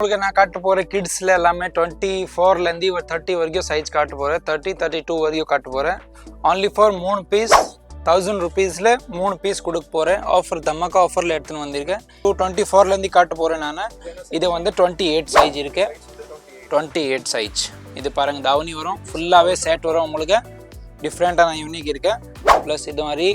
உங்களுக்கு நான் காட்ட போகிற கிட்ஸில் எல்லாமே 24லேருந்து 30 வரைக்கும் சைஸ் காட்ட போகிறேன். 32 வரைக்கும் காட்ட போகிறேன். ஆன்லி ஃபார் 3 பீஸ் 1000 ருபீஸில் 3 பீஸ் கொடுக்க போகிறேன். ஆஃபர் தம்மக்கா ஆஃபரில் எடுத்துன்னு வந்திருக்கேன். 24லேருந்து காட்ட போகிறேன் நான். இது வந்து 28 சைஸ் இருக்கு. 28 சைஸ் இது பாருங்கள். தாவணி வரும், ஃபுல்லாகவே செட் வரும். உங்களுக்கு டிஃப்ரெண்ட்டான யூனிக் இருக்கு. ப்ளஸ் இது மாதிரி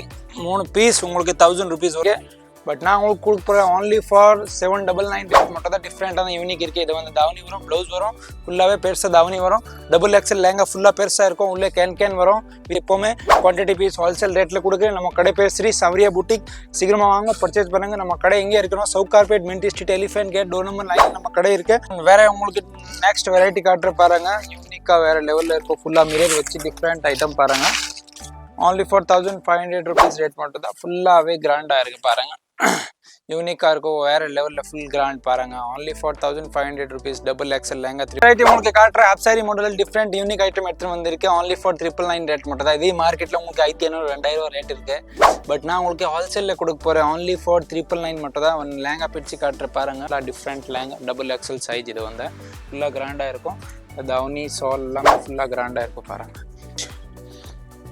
3 பீஸ் உங்களுக்கு 1000 ருபீஸ் வரும். பட் நான் உங்களுக்கு கொடுக்க போகிறேன் ஒன்லி ஃபார் 799 ரேட் மட்டும் தான். டிஃப்ரெண்ட்டான யூனிக் இருக்குது. இது வந்து தாவணி வரும், ப்ளவுஸ் வரும், ஃபுல்லாகவே பெருசாக தாவணி வரும். XXL லேங்கா ஃபுல்லாக பெருசாக இருக்கும். உள்ளே கேன் வரும். எப்போவுமே குவான்டிட்டி பீஸ் ஹோல்சேல் ரேட்டில் கொடுக்குறேன். நம்ம கடை பேர் ஸ்ரீ சௌரியா புட்டிக். சீக்கிரமாக வாங்க, பர்ச்சேஸ் பண்ணுங்கள். நம்ம கடை எங்கே இருக்கணும்? Sowcarpet, Mint Street, Elephant gate, door number 9 நம்ம கடை இருக்குது. வேறு உங்களுக்கு நெக்ஸ்ட் வெரைட்டி காட்டுற பாருங்கள். யூனிக்காக வேறு லெவலில் இருக்கும். ஃபுல்லாக மிரர் வச்சு டிஃப்ரெண்ட் ஐட்டம் பாருங்கள். only for 1500 rupees ரேட் மட்டும் தான். ஃபுல்லாகவே கிராண்டாக இருக்குது பாருங்கள். யூனிக்காக இருக்கும். வேறு லெவலில் ஃபுல் கிராண்ட் பாருங்கள். only for 1500 rupees XXL lehenga 3 item உங்களுக்கு காட்டுற half saree model different unique item எடுத்துகிட்டு வந்திருக்கு. only for 999 ரேட் மட்டும் தான். இதே மார்க்கெட்டில் உங்களுக்கு 1500-2000 ரேட் இருக்குது. பட் நான் உங்களுக்கு ஹோல்சேலில் கொடுக்க போகிறேன். only for 999 மட்டும் தான். ஒன்று லேங்கா பிடிச்சி காட்டுற பாருங்கள். Different lehenga XXL size. இது வந்து ஃபுல்லாக கிராண்டாக இருக்கும். தவுனி சால் எல்லாமே ஃபுல்லாக கிராண்டாக இருக்கும் பாருங்கள்.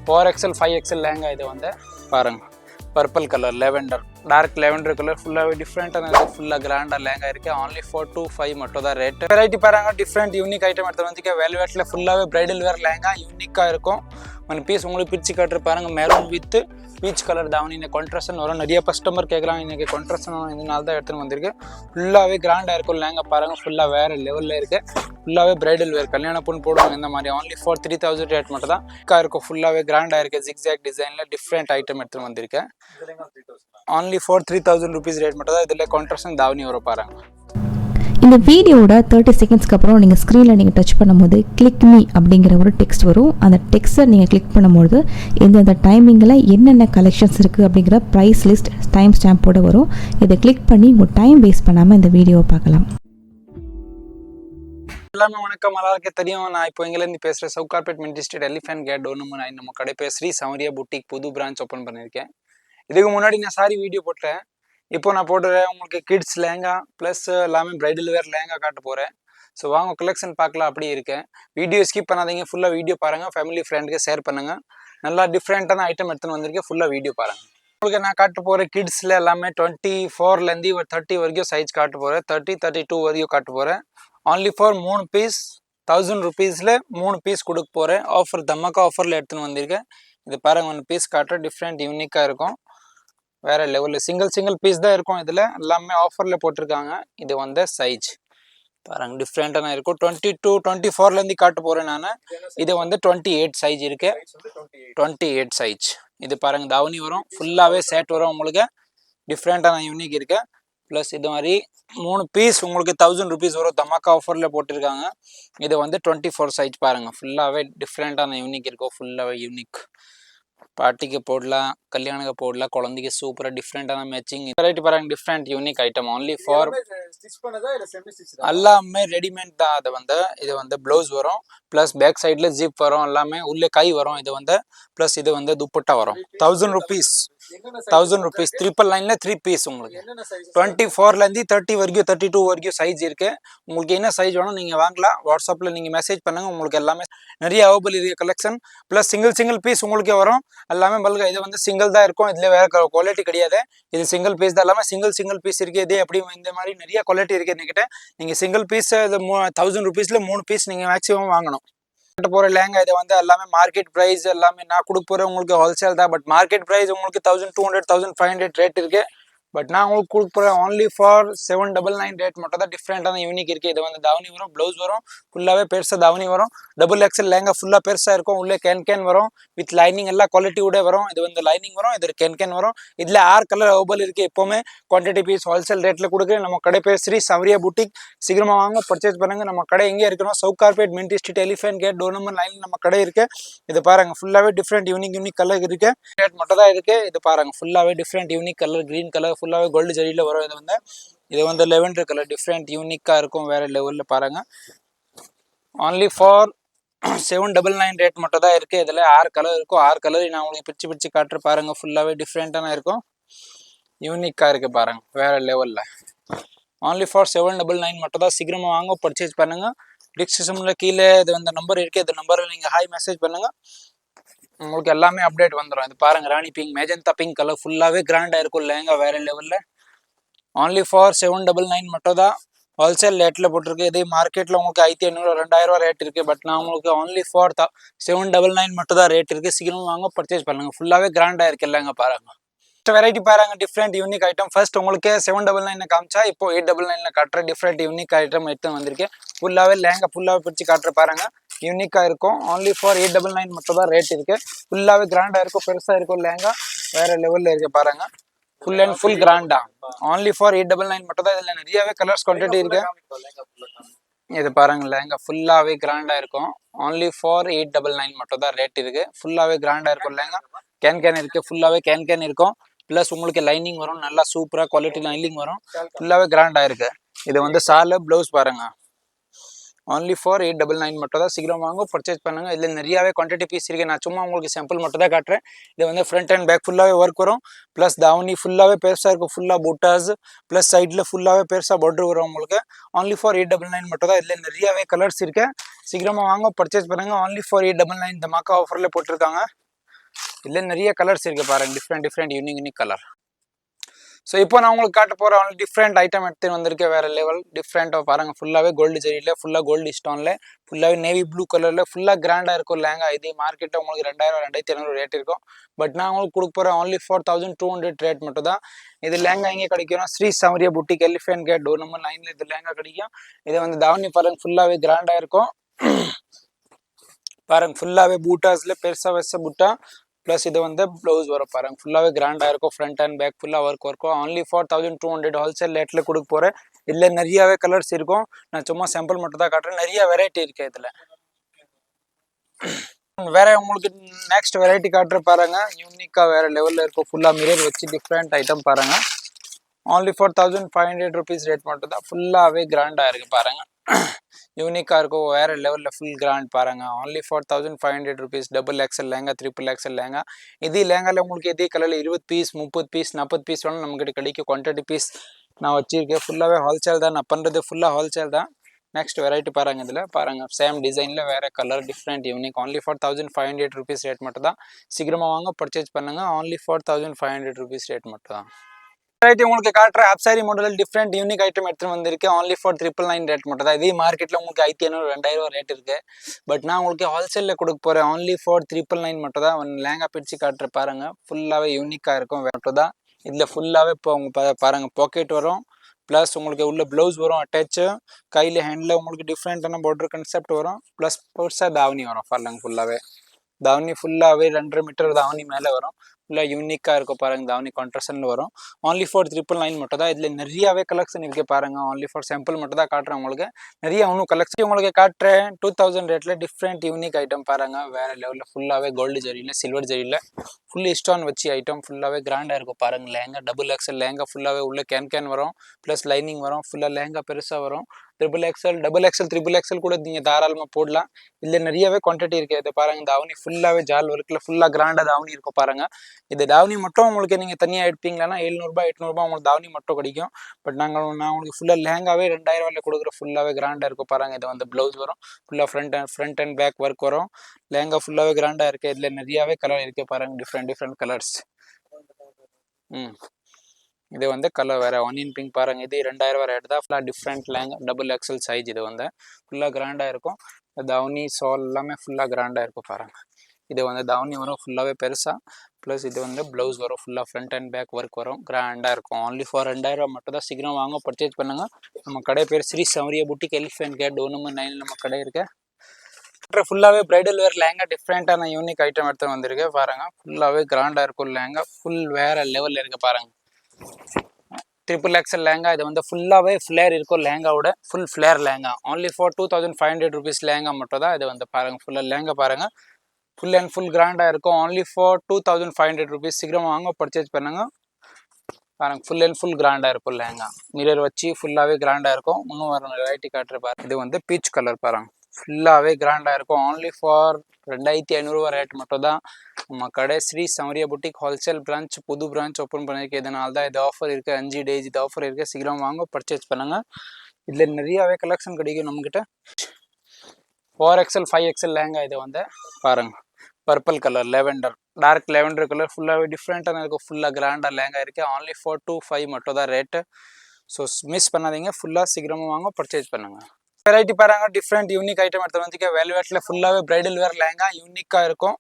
4XL 5XL லேங்கா இது வந்து பாருங்கள். Purple colour, lavender, dark lavender colour ஃபுல்லாகவே டிஃப்ரெண்ட்டான இருக்குது. ஃபுல்லாக கிராண்டாக லேங்கா இருக்குது. only for 25 மட்டும் தான் ரேட்டு. வெரைட்டி பாருங்கள். டிஃப்ரெண்ட் யூனிக் ஐட்டம் எடுத்து வந்துக்க. வெல்வெட்டில் ஃபுல்லாகவே பிரைடல் வேர் லேங்கா யூனிக்காக இருக்கும். ஒன் பீஸ் உங்களுக்கு பிரித்து காட்டுற பாருங்கள். மெரூன் வித் பீச் கலர் தாவணி. இந்த கான்ட்ராஸ்டன் வரும். நிறைய கஸ்டமர் கேட்குறாங்க இன்றைக்கி கான்ட்ராஸ்டன் இதனால தான் எடுத்துன்னு வந்திருக்கு. ஃபுல்லாகவே கிராண்டாக இருக்கும் லேங்கா பாருங்கள். ஃபுல்லாக வேறு லெவலில் இருக்குது. ஃபுல்லாகவே பிரைடல் வேர், கல்யாண பொண்ணு போடுவாங்க இந்த மாதிரி. only for 3000 ரேட் மட்டும் தான் இருக்கும். ஃபுல்லாகவே கிராண்டாக இருக்குது. ஜிக்ஸாக் டிசைனில் டிஃப்ரெண்ட் ஐட்டம் எடுத்துன்னு வந்திருக்கேன். only for 3000 rupees ரேட் மட்டும் தான். இதில் கான்ட்ராஸ்டன் தாவணி வரும் பாருங்கள். இந்த வீடியோவோட 30 செகண்ட்ஸ்க்கு அப்புறம் நீங்கள் ஸ்க்ரீனில் நீங்கள் டச் பண்ணும்போது கிளிக் மீ அப்படிங்கிற ஒரு டெக்ஸ்ட் வரும். அந்த டெக்ஸ்ட்டை நீங்கள் கிளிக் பண்ணும்போது எந்தெந்த டைமிங்கில் என்னென்ன கலெக்ஷன்ஸ் இருக்குது அப்படிங்கிற ப்ரைஸ் லிஸ்ட் டைம் ஸ்டாம்போடு வரும். இதை கிளிக் பண்ணி உங்கள் டைம் வேஸ்ட் பண்ணாமல் இந்த வீடியோவை பார்க்கலாம். எல்லாமே வணக்கம், எல்லாருக்கும் தெரியும். நான் இப்போ இங்கேருந்து பேசுகிறேன். Sowcarpet, Mint Street, Elephant gate, door number 9 நம்ம கடை பேர் ஸ்ரீ சௌரியா புட்டிக். புது பிரான்ச் ஓப்பன் பண்ணியிருக்கேன். இதுக்கு முன்னாடி நான் சாரி வீடியோ போட்டேன். இப்போ நான் போட்டுறேன் உங்களுக்கு கிட்ஸ் லேங்கா ப்ளஸ் எல்லாமே பிரைடல் வேர் லேங்கா காட்ட போகிறேன். ஸோ வாங்க கலெக்ஷன் பார்க்கலாம். அப்படி இருக்கேன். வீடியோ ஸ்கிப் பண்ணாதீங்க. ஃபுல்லாக வீடியோ பாருங்கள். ஃபேமிலி ஃப்ரெண்டுக்கு ஷேர் பண்ணுங்கள். நல்லா டிஃப்ரெண்ட்டான ஐட்டம் எடுத்துன்னு வந்திருக்கேன். ஃபுல்லாக வீடியோ பாருங்கள். உங்களுக்கு நான் காட்ட போகிற கிட்ஸில் எல்லாமே 24லேருந்து 30 வரைக்கும் சைஸ் காட்ட போகிறேன். 32 வரைக்கும் காட்ட போகிறேன். only for 3 பீஸ் 1000 ருபீஸில் 3 பீஸ் கொடுக்க போகிறேன். ஆஃபர் தம்மக்கா ஆஃபரில் எடுத்துன்னு வந்திருக்கேன். இது பாருங்கள். 1 பீஸ் காட்டுற டிஃப்ரெண்ட் யூனிக்காக இருக்கும். வேறு லெவலில் சிங்கிள் பீஸ் தான் இருக்கும். இதில் எல்லாமே ஆஃபரில் போட்டிருக்காங்க. இது வந்து சைஸ் பாருங்கள். டிஃப்ரெண்ட்டான இருக்கும். 24லேருந்து காட்ட போகிறேன் நான். இது வந்து 28 சைஸ் இருக்கு. 28 சைஸ் இது பாருங்கள். தாவணி வரும், ஃபுல்லாகவே செட் வரும். உங்களுக்கு டிஃப்ரெண்ட்டான யூனிக் இருக்கு. ப்ளஸ் இது மாதிரி 3 பீஸ் உங்களுக்கு 1000 ருபீஸ் வரும். தமாக்கா ஆஃபரில் போட்டிருக்காங்க. இது வந்து 24 சைஸ் பாருங்கள். ஃபுல்லாகவே டிஃப்ரெண்ட்டான யூனிக் இருக்கும். ஃபுல்லாகவே யூனிக். பார்ட்டிக்கு போடலாம், கல்யாணுக்கு போடலாம், குழந்தைக்கு சூப்பராக டிஃப்ரெண்ட்டான மேட்சிங் வெரைட்டி பாருங்க. Different unique item. only for எல்லாமே ரெடிமேட் தான். அது வந்து இது வந்து ப்ளவுஸ் வரும், ப்ளஸ் பேக் சைடில் ஜிப் வரும், எல்லாமே உள்ளே கை வரும். இது வந்து ப்ளஸ் இது வந்து துப்பட்டா வரும். 1000 ருபீஸ் 999ல 3 பீஸ் உங்களுக்கு. 24லேருந்து 30 வரைக்கும் 32 வரைக்கும் சைஸ் இருக்கு. உங்களுக்கு என்ன சைஸ் வேணும் நீங்கள் வாங்கலாம். வாட்ஸ்அப்பில் நீங்கள் மெசேஜ் பண்ணுங்க. உங்களுக்கு எல்லாமே நிறைய அவைலபிள் இருக்கு கலெக்ஷன். ப்ளஸ் சிங்கிள் பீஸ் உங்களுக்கு வரும். எல்லாமே பல்கா. இது வந்து சிங்கிள் தான் இருக்கும். இதில் வேற குவாலிட்டி கிடையாது. இது சிங்கிள் பீஸ் தான். எல்லாமே சிங்கிள் பீஸ் இருக்கு. இதே அப்படி இந்த மாதிரி நிறைய குவாலிட்டி இருக்கு என்கிட்ட. நீங்கள் சிங்கிள் பீஸ் இது 1000 ருபீஸில் 3 பீஸ் நீங்கள் மேக்ஸிமம் வாங்கணும். போகிற லேங்கா இது வந்து எல்லாமே மார்க்கெட் ப்ரைஸ். எல்லாமே நான் கொடுக்க போகிற உங்களுக்கு ஹோல்சேல் தான். பட் மார்க்கெட் ப்ரைஸ் உங்களுக்கு 1200 1500 ரேட் இருக்கு. பட் நான் உங்களுக்கு கொடுக்க போகிறேன் only for 799 ரேட் மட்டும் தான். டிஃப்ரெண்ட்டான யூனிக் இருக்குது. இது வந்து தாவணி வரும், ப்ளவுஸ் வரும், ஃபுல்லாகவே பெருசாக தாவணி வரும். XXL லேங்கா ஃபுல்லாக பெருசாக இருக்கும். உள்ளே கேன் வரும் வித் லைனிங். எல்லாம் குவாலிட்டியோட வரும். இது வந்து லைனிங் வரும், இது கேன் வரும். இதில் 6 கலர் அவைலபிள் இருக்குது. எப்போவுமே குவான்டிட்டி பீஸ் ஹோல்சேல் ரேட்டில் கொடுக்குறேன். நம்ம கடை பேர் ஸ்ரீ சௌரியா புட்டிக். சீக்கிரமாக வாங்க, பர்ச்சேஸ் பண்ணுங்கள். நம்ம கடை எங்கே இருக்கணும்? Sowcarpet, Mint Street, Elephant gate, door number 9 நம்ம கடை இருக்குது. இது பாருங்கள். ஃபுல்லாகவே டிஃப்ரெண்ட் யூனிக் கலர் இருக்குது. ரேட் மட்டும் தான் இருக்குது. இது பாருங்கள். ஃபுல்லாகவே different unique colour, green colour, ஃபுல்லாகவே கோல்டு ஜரியில் வரும். இது வந்து லெவெண்டர் கலர். டிஃப்ரெண்ட் யூனிக்காக இருக்கும். வேறு லெவலில் பாருங்கள். only for 799 ரேட் மட்டும் தான் இருக்குது. இதில் 6 கலர் இருக்கும். 6 கலர் நான் உங்களுக்கு பிரித்து காட்டுற பாருங்கள். ஃபுல்லாகவே டிஃப்ரெண்ட்டான இருக்கும். யூனிக்காக இருக்குது பாருங்கள். வேறு லெவலில் only for 799 மட்டும் தான். சீக்கிரமா வாங்க, பர்ச்சேஸ் பண்ணுங்க. டிஸ்கிரிப்ஷன்ல கீழே இது வந்து நம்பர் இருக்கு, இந்த நம்பர்ல நீங்க ஹாய் மெசேஜ் பண்ணுங்க, உங்களுக்கு எல்லாமே அப்டேட் வந்துடும். இது பாருங்க ராணி பிங்க் மெஜந்தா பிங்க் கலர் ஃபுல்லாவே கிராண்டா இருக்கும் லெஹங்கா வேற லெவல்ல. only for 799 மட்டும் தான். ஹோல்சேல் ரேட்ல போட்டிருக்கு. இதே மார்க்கெட்ல உங்களுக்கு 1500 2000 ரேட் இருக்கு. பட் நான் உங்களுக்கு only for 799 மட்டும் தான் ரேட் இருக்கு. சீக்கிரம் வாங்க, பர்ச்சேஸ் பண்ணுங்க. ஃபுல்லாவே கிராண்டா இருக்கு இல்லைங்க பாருங்க. வெரைட்டி பாருங்க, டிஃப்ரெண்ட் யூனிக் ஐட்டம். ஃபர்ஸ்ட் உங்களுக்கு 799 காமிச்சா, இப்போ 899 காட்டுற டிஃப்ரெண்ட் யூனிக் ஐட்டம் எடுத்து வந்திருக்கேன். ஃபுல்லாவே லேங்கா ஃபுல்லாவே பிடிச்சி காட்டுற பாருங்க, யூனிக்கா இருக்கும். only for 899 மட்டும் தான் ரேட் இருக்கு. ஃபுல்லாவே கிராண்டா இருக்கும், பெருசா இருக்கும் லேங்கா வேற லெவல்ல இருக்கு பாருங்க. ஃபுல் அண்ட் ஃபுல் கிராண்டா only for 899 மட்டும் தான். இதுல நிறையவே கலர்ஸ் குவான்டிட்டி இருக்கு. இது பாருங்க லேங்கா ஃபுல்லாவே கிராண்டா இருக்கும். only for 899 மட்டும் தான் ரேட் இருக்கு. ஃபுல்லாவே கிராண்டா இருக்கும் லேங்கா. கேன் இருக்கு, ஃபுல்லாவே கேன் இருக்கும். பிளஸ் உங்களுக்கு லைனிங் வரும், நல்லா சூப்பரா குவாலிட்டி லைனிங் வரும். ஃபுல்லாவே கிராண்டா இருக்கு. இது வந்து சால பிளவுஸ் பாருங்க, only for 899 மட்டும் தான். சீக்கிரம் வாங்க, பர்ச்சேஸ் பண்ணுங்க. இதுல நிறையவே குவான்டிட்டி பீஸ் இருக்கு. நான் சும்மா உங்களுக்கு சாம்பிள் மட்டும் தான் காட்டுறேன். இது வந்து ஃப்ரண்ட் அண்ட் பேக் ஃபுல்லாவே ஒர்க் வரும். பிளஸ் தாவணி ஃபுல்லாவே பெருசா இருக்கும், ஃபுல்லா புட்டாஸ். பிளஸ் சைட்ல ஃபுல்லாவே பெருசா பார்டர் வரும் உங்களுக்கு. only for 899 மட்டும் தான். இதுல நிறையவே கலர்ஸ் இருக்கு. சீக்கிரமா வாங்க, பர்ச்சேஸ் பண்ணுங்க. only for 899 இந்த மாக்கா ஆஃபர்ல போட்டிருக்காங்க. இதுல நிறைய கலர்ஸ் இருக்கு பாருங்க, டிஃப்ரெண்ட் யூனிக் கலர். ஸோ இப்போ நான் உங்களுக்கு காட்ட போகிற டிஃப்ரெண்ட் ஐட்டம் எடுத்து வந்திருக்கேன் வேற லெவல் டிஃப்ரெண்ட்டாக பாருங்கள். ஃபுல்லாகவே கோல்டு ஜெரியில், ஃபுல்லாக கோல்டு ஸ்டோனில், ஃபுல்லாகவே நேவி ப்ளூ கலரில் ஃபுல்லாக கிராண்டாக இருக்கும் லேங்கா. இதே மார்க்கெட்டில் உங்களுக்கு 2000 2500 ரேட் இருக்கும். பட் நான் உங்களுக்கு கொடுக்க போகிறேன் only for 1200 ரேட் மட்டும் தான். இது லேங்கா எங்கே கிடைக்கும்? Shri Sowriya boutique, elephant gate door number 9ல இது லேங்கா கிடைக்கும். இது வந்து தாவணி பாருங்க ஃபுல்லாகவே கிராண்டாக இருக்கும் பாருங்க. ஃபுல்லாகவே பூட்டாஸில் பெருசாக வச்ச புட்டா. ப்ளஸ் இது வந்து ப்ளவுஸ் வரும் பாருங்க, ஃபுல்லாகவே கிராண்டாக இருக்கும். ஃப்ரண்ட் அண்ட் பேக் ஃபுல்லாக ஒர்க் இருக்கும். only for 1200 ஹோல்சேல் ரேட்டில் கொடுக்க போகிறேன். இதில் நிறையாவே கலர்ஸ் இருக்கும். நான் சும்மா சாம்பிள் மட்டும் தான் காட்டுறேன். நிறைய வெரைட்டி இருக்கு இதில். வேற உங்களுக்கு நெக்ஸ்ட் வெரைட்டி காட்டுற பாருங்க, யூனிக்காக வேற லெவலில் இருக்கும். ஃபுல்லாக மிரர் வச்சு டிஃப்ரெண்ட் ஐட்டம் பாருங்க. only for 1500 rupees ரேட் மட்டும் தான். ஃபுல்லாகவே கிராண்டாக இருக்கு பாருங்க, யூனிக்காக இருக்கும் வேற லெவலில். ஃபுல் கிராண்ட் பாருங்க. only for 1500 rupees. Double XL lehenga, triple XL lehenga. இதே லேங்கால உங்களுக்கு இதே கலரில் 20 பீஸ் 30 பீஸ் 40 பீஸ் வேணும் நம்மகிட்ட கிடைக்கும். குவான்டிட்டி பீஸ் நான் வச்சிருக்கேன். ஃபுல்லாகவே ஹோல்சேல் தான் நான் பண்ணுறது, ஃபுல்லாக ஹோல்சேல் தான். நெக்ஸ்ட் வெரைட்டி பாருங்க, இதில் பாருங்க சேம் டிசைனில் வேற colour different unique. only for 1500 rupees rate மட்டும் தான். சீக்கிரமாக வாங்க, பர்ச்சேஸ் பண்ணுங்க. only for 1500 rupees ரேட் மட்டும் தான். வெரைட்டி உங்களுக்கு காட்டுற அப்சாரி மாடல் டிஃப்ரெண்ட் யூனிக் ஐட்டம் எடுத்துட்டு வந்திருக்கேன். only for 999 ரேட் மட்டும் தான். இதே மார்க்கெட்டில் உங்களுக்கு 1500 2000 ரேட் இருக்கு. பட் நான் உங்களுக்கு ஹோல்சேலில் கொடுக்க போகிறேன். only for 999 மட்டும் தான். லேங்கா பிடிச்சி காட்டுற பாருங்க, ஃபுல்லாகவே யூனிக்காக இருக்கும் மட்டும் தான். இதில் ஃபுல்லாகவே இப்போ உங்க பாருங்க பாக்கெட் வரும். ப்ளஸ் உங்களுக்கு உள்ள ப்ளவுஸ் வரும் அட்டாச்சு. கையில் ஹேண்டில் உங்களுக்கு டிஃப்ரெண்ட்டான பார்டர் கன்செப்ட் வரும். ப்ளஸ் பெருசாக தாவணி வரும் பாருங்க. ஃபுல்லாகவே தாவணி ஃபுல்லாகவே 2.5 மீட்டர் தாவணி மேலே வரும். ஃபுல்லாக யூனிக்காக இருக்கும் பாருங்க. தாவணி கான்ட்ராஸ்டில் வரும். only for 999 மட்டும் தான். இதில் நிறையாவே கலெக்ஷன் இருக்கு பாருங்க. only for சாம்பிள் மட்டும் தான் காட்டுறேன் உங்களுக்கு. நிறைய இன்னும் கலெக்ஷன் உங்களுக்கு காட்டுறேன். 2000 ரேட்டில் டிஃப்ரெண்ட் யூனிக் ஐட்டம் பாருங்க வேற லெவலில். ஃபுல்லாகவே கோல்டு ஜரியில், சில்வர் ஜரியில் ஃபுல் ஸ்டோன் வச்சு ஐட்டம் ஃபுல்லாகவே கிராண்டாக இருக்கும் பாருங்க. லேங்கா டபுள் எக்ஸல் லேங்கா ஃபுல்லாகவே உள்ள கேன் வரும். ப்ளஸ் லைனிங் வரும். ஃபுல்லாக லேங்கா பெருசாக வரும். Triple XL, double XL, triple XL கூட நீங்கள் தாராளமாக போடலாம். இதில் நிறையவே குவான்டிட்டி இருக்குது. இது பாருங்க தாவணி ஃபுல்லாகவே ஜால் ஒர்க்கில் ஃபுல்லாக கிராண்டாக தாவணி இருக்கும் பாருங்க. இது தாவணி மட்டும் உங்களுக்கு நீங்கள் தனியாக எடுப்பீங்களா 700 800 உங்களுக்கு தாவணி மட்டும் கிடைக்கும். பட் நான் உங்களுக்கு ஃபுல்லாக லேங்காவே 2000 கொடுக்குற ஃபுல்லாகவே கிராண்டாக இருக்கும் பாருங்க. இது வந்து ப்ளவுஸ் வரும். ஃபுல்லாக ஃப்ரண்ட் அண்ட் பேக் ஒர்க் வரும். லேங்கா ஃபுல்லாகவே கிராண்டாக இருக்குது. இதில் நிறையாவே கலர் இருக்குது பாருங்க, டிஃப்ரெண்ட் கலர்ஸ். இது வந்து கலர் வேற ஆனியன் பிங்க் பாருங்க. இது 2000 ரேட் தான். ஃபுல்லாக different lehenga double XL size. இது வந்து ஃபுல்லாக கிராண்டாக இருக்கும். தாவணி சால் எல்லாமே ஃபுல்லாக கிராண்டாக இருக்கும் பாருங்க. இது வந்து தாவணி வரும் ஃபுல்லாகவே பெருசாக. ப்ளஸ் இது வந்து ப்ளவுஸ் வரும். ஃபுல்லாக ஃப்ரண்ட் அண்ட் பேக் ஒர்க் வரும். கிராண்டாக இருக்கும். only for 2000 மட்டும் தான். சீக்கிரம் வாங்க, பர்ச்சேஸ் பண்ணுங்க. நம்ம கடை பேர் Sri Sowriya boutique, elephant gate door number 9 நம்ம கடை இருக்கு. ஃபுல்லாகவே பிரைடல் வேர் லேங்கா டிஃப்ரெண்ட்டான யூனிக் ஐட்டம் எடுத்து வந்திருக்கு பாருங்க. ஃபுல்லாகவே கிராண்டாக இருக்கும் லேங்கா. ஃபுல் வேற லெவலில் இருக்கு பாருங்க. Triple XL lehenga. இது வந்து ஃபுல்லாகவே ஃப்ளேர் இருக்கும் லேங்காவோட. Full flare lehenga. only for 2500 rupees lehenga மட்டும் தான். இது வந்து பாருங்க ஃபுல்லாக லேங்கா பாருங்க. ஃபுல் அண்ட் ஃபுல் கிராண்டாக இருக்கும். only for 2500 rupees. சீக்கிரம் வாங்க, பர்ச்சேஸ் பண்ணுங்க பாருங்க. ஃபுல் அண்ட் ஃபுல் கிராண்டாக இருக்கும் லேங்கா. மிரர் வச்சு ஃபுல்லாகவே கிராண்டாக இருக்கும். இன்னும் வர வெரைட்டி காட்டுற பாருங்க. இது வந்து பீச் கலர் பாருங்க. ஃபுல்லாகவே கிராண்டாக இருக்கும். only for 2500 ரேட் மட்டும் தான். நம்ம கடை Sri Sowriya Boutique wholesale branch புது பிரான்ச் ஓப்பன் பண்ணியிருக்கு. இதனால தான் இது ஆஃபர் இருக்குது. 5 டேஸ் இது ஆஃபர் இருக்குது. சீக்கிரம் வாங்க, பர்ச்சேஸ் பண்ணுங்க. இதில் நிறையாவே கலெக்ஷன் கிடைக்கும் நம்மக்கிட்ட. 4XL 5XL லேங்கா இது வந்து பாருங்க, purple colour lavender, dark lavender colour ஃபுல்லாகவே டிஃப்ரெண்ட்டாக இருக்கும். ஃபுல்லாக கிராண்டாக லேங்கா இருக்குது. only 4 to 5 மட்டும் தான் ரேட்டு. ஸோ மிஸ் பண்ணாதீங்க, ஃபுல்லாக சீக்கிரமாக வாங்க, பர்ச்சேஸ் பண்ணுங்கள். வெரைட்டி பாருங்க, டிஃப்ரெண்ட் யூனிக் ஐட்டம் எடுத்து வந்துக்க. வெல்வெட்ல ஃபுல்லாகவே பிரைடல் வேர் லேங்கா யூனிக்காக இருக்கும்.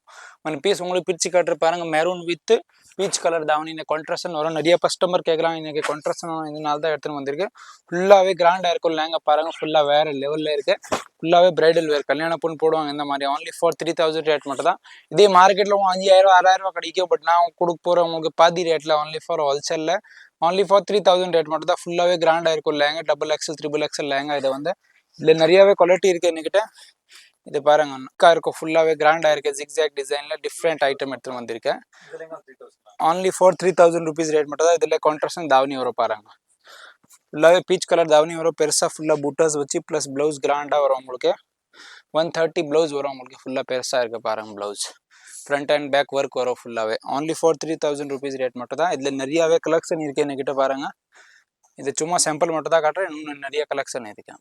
ஒன் பீஸ் உங்களுக்கு பிரிச்சு காட்டுற பாருங்க, மெரூன் வித் பீச் கலர் தாவணி கான்ட்ராஸ்ட் வரும். நிறைய கஸ்டமர் கேட்குறாங்க, இன்னைக்கு கான்ட்ராஸ்ட் இதனால தான் எடுத்துன்னு வந்திருக்கு. ஃபுல்லாகவே கிராண்டாக இருக்கும் லேங்கா பாருங்க, ஃபுல்லாக வேற லெவலில் இருக்கு. ஃபுல்லாகவே பிரைடல் வேர், கல்யாண பொண்ணு போடுவாங்க இந்த மாதிரி. only for 3000 ரேட் மட்டும் தான். இதே மார்க்கெட்டில் 5000 6000 கிடைக்கும். பட் நான் கொடுக்க போகிற உங்களுக்கு பாதி ரேட்டில் only for ஹோல்சேலில் only for 3000 rate மட்டும் தான். ஃபுல்லாகவே கிராண்டாக இருக்கும் லேங்கா. XXL XXL lehenga. இதை வந்து இதில் நிறையாவே குவாலிட்டி இருக்குது என்கிட்ட. இது பாருங்க, நக்கா இருக்கும், ஃபுல்லாகவே கிராண்டாக இருக்குது. ஜிக்ஸாக் டிசைனில் டிஃப்ரெண்ட் ஐட்டம் எடுத்துகிட்டு வந்திருக்கேன். only for 3000 rupees ரேட் மட்டும் தான். இதில் கான்ட்ராஸ்ட் தாவணி வரும் பாருங்க, ஃபுல்லாகவே பீச் கலர் தாவணி வரும். பெருசாக ஃபுல்லாக பூட்டாஸ் வச்சு ப்ளஸ் ப்ளவுஸ் கிராண்டாக வரும் உங்களுக்கு. 130 ப்ளவுஸ் வரும் உங்களுக்கு. ஃபுல்லாக பெருசாக இருக்குது பாருங்க blouse. Front and back work வரும் ஃபுல்லாகவே. only for 3000 rupees ரேட் மட்டும் தான். இதில் நிறையாவே கலெக்ஷன் இருக்குது என்கிட்ட பாருங்க. இது சும்மா சாம்பிள் மட்டும் தான் காட்டுறேன், இன்னும் நிறைய கலெக்ஷன் இருக்கு.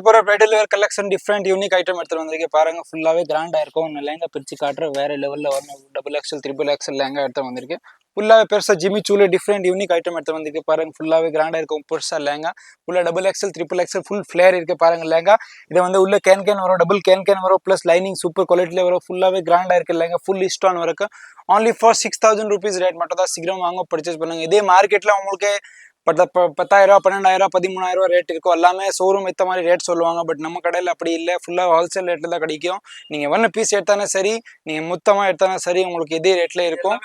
பிரைடல் வேர் கலெக்ஷன் டிஃப்ரெண்ட் யூனிக் ஐட்டம் எடுத்துட்டு வந்திருக்கேன் பாருங்க. ஃபுல்லாகவே கிராண்டாக இருக்கும். லேங்கா பிரிச்சு காட்டுறேன், வேற லெவலில் வரணும். XXL XXL லேங்கா எடுத்து வந்திருக்கேன். ஃபுல்லாகவே பெருசாக ஜிமி சூல டிஃப்ரெண்ட் யூனிக் ஐட்டம் எடுத்து வந்திருக்கு பாருங்க. ஃபுல்லாகவே கிராண்டாக இருக்கும், பெருசாக லேங்கா. ஃபுல்லாக XXL XXL ஃபுல் ஃபிளேர் இருக்கு பாருங்க லேங்கா. இது வந்து உள்ள கேன் வரும், டபுள் கேன் வரும், ப்ளஸ் லைனிங் சூப்பர் குவாலிட்டியில் வரும். ஃபுல்லாகவே கிராண்டாக இருக்கு லேங்கா, ஃபுல் இஸ்டான் வருக்கு. only for 6000 rupees ரேட் மட்டும் தான். சீக்கிரம் வாங்க, பர்ச்சேஸ் பண்ணுங்க. இதே மார்க்கெட்டில் உங்களுக்கு 10,000 12,000 13,000 ரேட் இருக்கும். எல்லாமே ஷோரூம் ஏற்ற மாதிரி ரேட் சொல்லுவாங்க. பட் நம்ம கடையில் அப்படி இல்லை, ஃபுல்லாக ஹோல்சேல் ரேட்டில் தான் கிடைக்கும். நீங்கள் ஒன்று பீஸ் எடுத்தானே சரி, நீங்கள் மொத்தமாக எடுத்தானே சரி, உங்களுக்கு இதே ரேட்டில் இருக்கும்.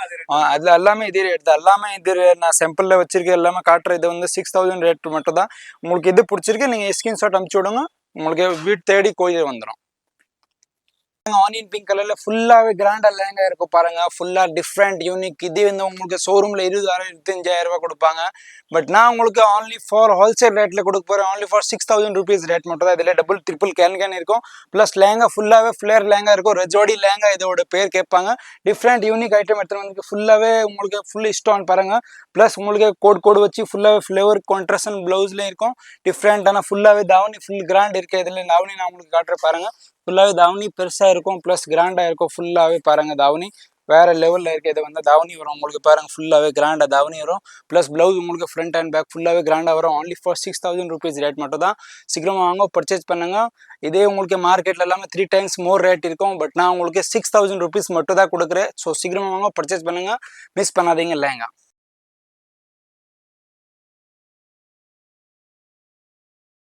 அதில் எல்லாமே இதே ரேட் தான். எல்லாமே இது நான் சாம்பிளில் வச்சிருக்கேன், எல்லாமே காட்டுற. இது வந்து 6000 ரேட் மட்டும் தான். உங்களுக்கு எது பிடிச்சிருக்கு நீங்கள் ஸ்கிரீன்ஷாட் அனுப்பிச்சி விடுங்க, உங்களுக்கு வீட்டு தேடி கோயில் வந்துடும். ஆனியன் பிங்க் கலர்ல ஃபுல்லாவே கிராண்டா லேங்கா இருக்கும் பாருங்க. ஃபுல்லா டிஃப்ரெண்ட் யூனிக். இது வந்து உங்களுக்கு ஷோரூம்ல 20,000 25,000 ரூபாய் கொடுப்பாங்க. பட் நான் உங்களுக்கு only for ஹோல்சேல் ரேட்ல கொடுக்க போறேன். only for 6000 rupees ரேட் மட்டும் தான். இதுல டபுள் ட்ரிபிள் கேன் இருக்கும். பிளஸ் லேங்கா ஃபுல்லாவே ஃபிளேர் லேங்கா இருக்கும். ரஜோடி லேங்கா இதோட பேர் கேட்பாங்க. டிஃப்ரெண்ட் யூனிக் ஐட்டம் எடுத்து வந்து ஃபுல்லாவே உங்களுக்கு ஃபுல் இஷ்டம் பாருங்க. பிளஸ் உங்களுக்கு கோட் வச்சு ஃபுல்லாவே ஃபிளேவர் கான்ட்ராஸ்ட் பிளவுஸ்ல இருக்கும். டிஃப்ரெண்டான ஃபுல்லாவே தாவணி ஃபுல் கிராண்ட் இருக்கு. இதுல தாவணி நான் உங்களுக்கு காட்டுறேன் பாருங்க. ஃபுல்லாகவே தாவணி பெருசாக இருக்கும், ப்ளஸ் கிராண்டாக இருக்கும். ஃபுல்லாகவே பாருங்கள் தாவணி வேறு லெவலில் இருக்குது. இது வந்து தாவணி வரும் உங்களுக்கு பாருங்கள், ஃபுல்லாகவே கிராண்டாக தாவணி வரும். ப்ளஸ் ப்ளவுஸ் உங்களுக்கு ஃப்ரண்ட் அண்ட் பேக் ஃபுல்லாகவே கிராண்டாக வரும். only for 6000 rupees ரேட் மட்டும் தான். சீக்கிரமாக வாங்க, பர்ச்சேஸ் பண்ணுங்கள். இதே உங்களுக்கு மார்க்கெட்டில் எல்லாமே 3 times மோர் ரேட் இருக்கும். பட் நான் உங்களுக்கு 6000 rupees மட்டும் தான் கொடுக்குறேன். ஸோ சீக்கிரமாக வாங்க, பர்ச்சேஸ் பண்ணுங்கள், மிஸ் பண்ணாதீங்க லேங்கா.